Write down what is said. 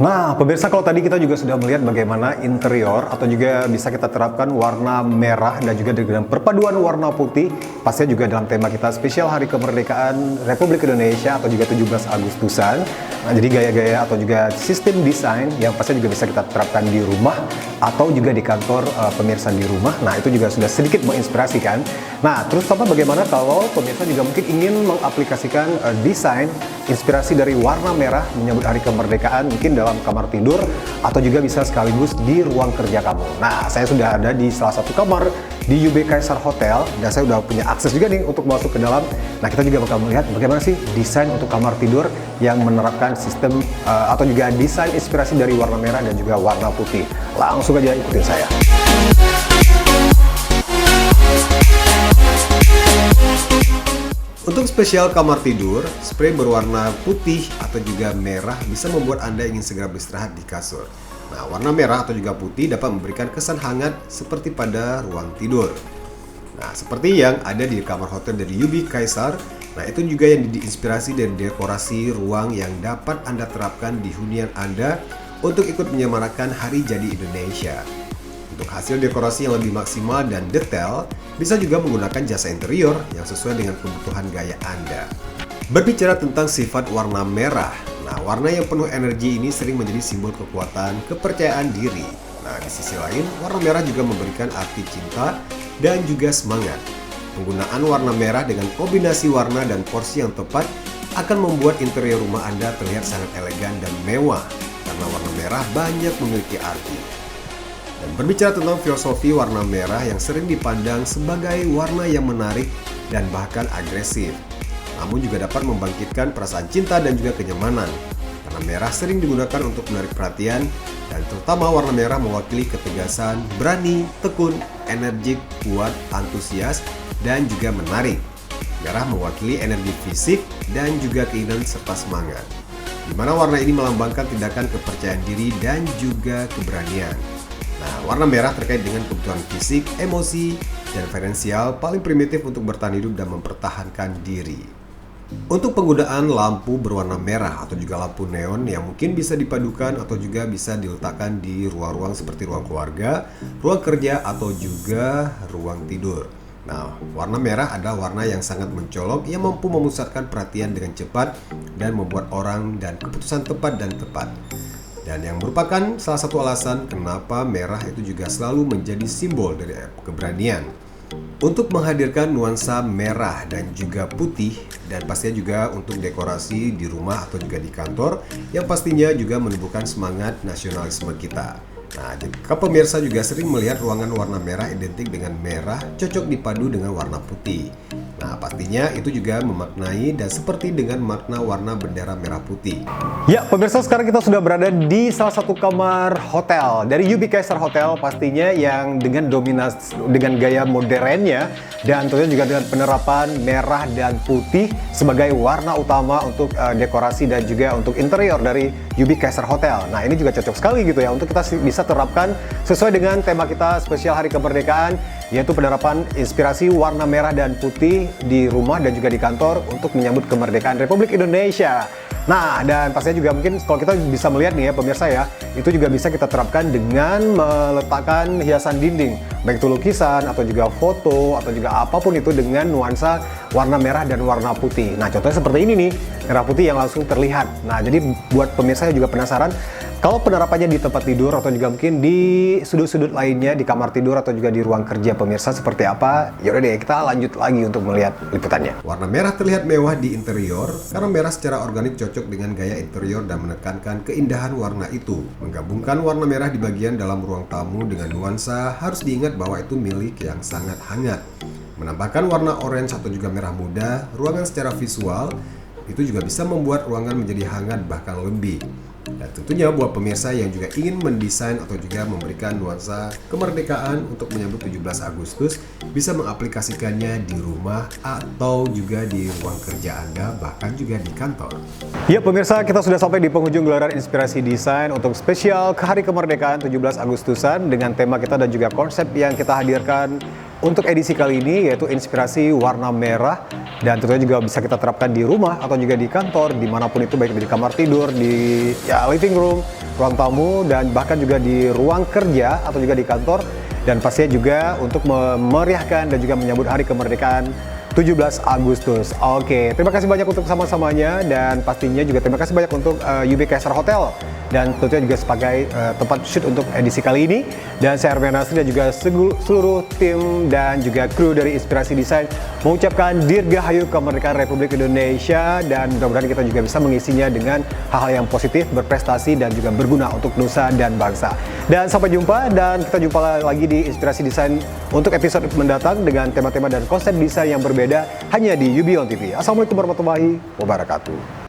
Nah, pemirsa, kalau tadi kita juga sudah melihat bagaimana interior atau juga bisa kita terapkan warna merah dan juga dengan perpaduan warna putih, pastinya juga dalam tema kita spesial Hari Kemerdekaan Republik Indonesia atau juga 17 Agustusan. Nah, jadi gaya-gaya atau juga sistem desain yang pastinya juga bisa kita terapkan di rumah atau juga di kantor pemirsa di rumah. Nah, itu juga sudah sedikit menginspirasi kan. Nah, terus bagaimana kalau pemirsa juga mungkin ingin mengaplikasikan desain inspirasi dari warna merah menyambut Hari Kemerdekaan mungkin dalam kamar tidur atau juga bisa sekaligus di ruang kerja kamu. Nah, saya sudah ada di salah satu kamar di UB Kaisar Hotel dan saya sudah punya akses juga nih untuk masuk ke dalam. Nah, kita juga bakal melihat bagaimana sih desain untuk kamar tidur yang menerapkan sistem atau juga desain inspirasi dari warna merah dan juga warna putih. Langsung aja ikutin saya. Untuk spesial kamar tidur, spray berwarna putih atau juga merah bisa membuat Anda ingin segera beristirahat di kasur. Nah, warna merah atau juga putih dapat memberikan kesan hangat seperti pada ruang tidur. Nah, seperti yang ada di kamar hotel dari UB Kaisar, nah itu juga yang diinspirasi dari dekorasi ruang yang dapat Anda terapkan di hunian Anda untuk ikut menyemarakan Hari Jadi Indonesia. Untuk hasil dekorasi yang lebih maksimal dan detail, bisa juga menggunakan jasa interior yang sesuai dengan kebutuhan gaya Anda. Berbicara tentang sifat warna merah, nah warna yang penuh energi ini sering menjadi simbol kekuatan, kepercayaan diri. Nah, di sisi lain, warna merah juga memberikan arti cinta dan juga semangat. Penggunaan warna merah dengan kombinasi warna dan porsi yang tepat akan membuat interior rumah Anda terlihat sangat elegan dan mewah, karena warna merah banyak memiliki arti. Dan berbicara tentang filosofi warna merah yang sering dipandang sebagai warna yang menarik dan bahkan agresif, namun juga dapat membangkitkan perasaan cinta dan juga kenyamanan. Karena merah sering digunakan untuk menarik perhatian dan terutama warna merah mewakili ketegasan, berani, tekun, energik, kuat, antusias, dan juga menarik. Merah mewakili energi fisik dan juga keinginan serta semangat, di mana warna ini melambangkan tindakan kepercayaan diri dan juga keberanian. Nah, warna merah terkait dengan kebutuhan fisik, emosi, dan finansial paling primitif untuk bertahan hidup dan mempertahankan diri. Untuk penggunaan lampu berwarna merah atau juga lampu neon yang mungkin bisa dipadukan atau juga bisa diletakkan di ruang-ruang seperti ruang keluarga, ruang kerja, atau juga ruang tidur. Nah, warna merah adalah warna yang sangat mencolok yang mampu memusatkan perhatian dengan cepat dan membuat orang dan keputusan tepat dan tepat. Dan yang merupakan salah satu alasan kenapa merah itu juga selalu menjadi simbol dari keberanian. Untuk menghadirkan nuansa merah dan juga putih, dan pastinya juga untuk dekorasi di rumah atau juga di kantor, yang pastinya juga menumbuhkan semangat nasionalisme kita. Nah, jika pemirsa juga sering melihat ruangan warna merah identik dengan merah cocok dipadu dengan warna putih. Nah, pastinya itu juga memaknai dan seperti dengan makna warna bendera merah putih. Ya, pemirsa, sekarang kita sudah berada di salah satu kamar hotel dari UB Kaisar Hotel, pastinya yang dengan dominasi dengan gaya modernnya dan tentunya juga dengan penerapan merah dan putih sebagai warna utama untuk dekorasi dan juga untuk interior dari UB Kaisar Hotel. Nah, ini juga cocok sekali gitu ya untuk kita bisa terapkan sesuai dengan tema kita spesial Hari Kemerdekaan, yaitu penerapan inspirasi warna merah dan putih di rumah dan juga di kantor untuk menyambut kemerdekaan Republik Indonesia. Nah, dan pastinya juga mungkin kalau kita bisa melihat nih ya pemirsa ya, itu juga bisa kita terapkan dengan meletakkan hiasan dinding, baik itu lukisan atau juga foto atau juga apapun itu dengan nuansa warna merah dan warna putih. Nah, contohnya seperti ini nih, merah putih yang langsung terlihat. Nah, jadi buat pemirsa yang juga penasaran, kalau penerapannya di tempat tidur atau juga mungkin di sudut-sudut lainnya, di kamar tidur atau juga di ruang kerja pemirsa seperti apa, yaudah deh kita lanjut lagi untuk melihat liputannya. Warna merah terlihat mewah di interior karena merah secara organik cocok dengan gaya interior dan menekankan keindahan warna itu. Menggabungkan warna merah di bagian dalam ruang tamu dengan nuansa harus diingat bahwa itu milik yang sangat hangat. Menambahkan warna orange atau juga merah muda, ruangan secara visual itu juga bisa membuat ruangan menjadi hangat bahkan lebih. Dan tentunya buat pemirsa yang juga ingin mendesain atau juga memberikan nuansa kemerdekaan untuk menyambut 17 Agustus, bisa mengaplikasikannya di rumah atau juga di ruang kerja Anda, bahkan juga di kantor. Ya pemirsa, kita sudah sampai di penghujung gelaran inspirasi desain untuk spesial Hari Kemerdekaan 17 Agustusan dengan tema kita dan juga konsep yang kita hadirkan untuk edisi kali ini yaitu inspirasi warna merah, dan tentunya juga bisa kita terapkan di rumah atau juga di kantor, dimanapun itu, baik di kamar tidur, di living room, ruang tamu, dan bahkan juga di ruang kerja atau juga di kantor. Dan pastinya juga untuk memeriahkan dan juga menyambut hari kemerdekaan 17 Agustus. Oke, terima kasih banyak untuk sama-samanya, dan pastinya juga terima kasih banyak untuk UB Kaisar Hotel, dan tentunya juga sebagai tempat shoot untuk edisi kali ini. Dan saya Armian Nasri dan juga seluruh tim dan juga kru dari Inspirasi Desain mengucapkan Dirgahayu Kemerdekaan Republik Indonesia, dan mudah-mudahan kita juga bisa mengisinya dengan hal-hal yang positif, berprestasi, dan juga berguna untuk nusa dan bangsa. Dan sampai jumpa, dan kita jumpa lagi di Inspirasi Desain untuk episode mendatang dengan tema-tema dan konsep desain yang berbeda hanya di UB On TV. Assalamualaikum warahmatullahi wabarakatuh.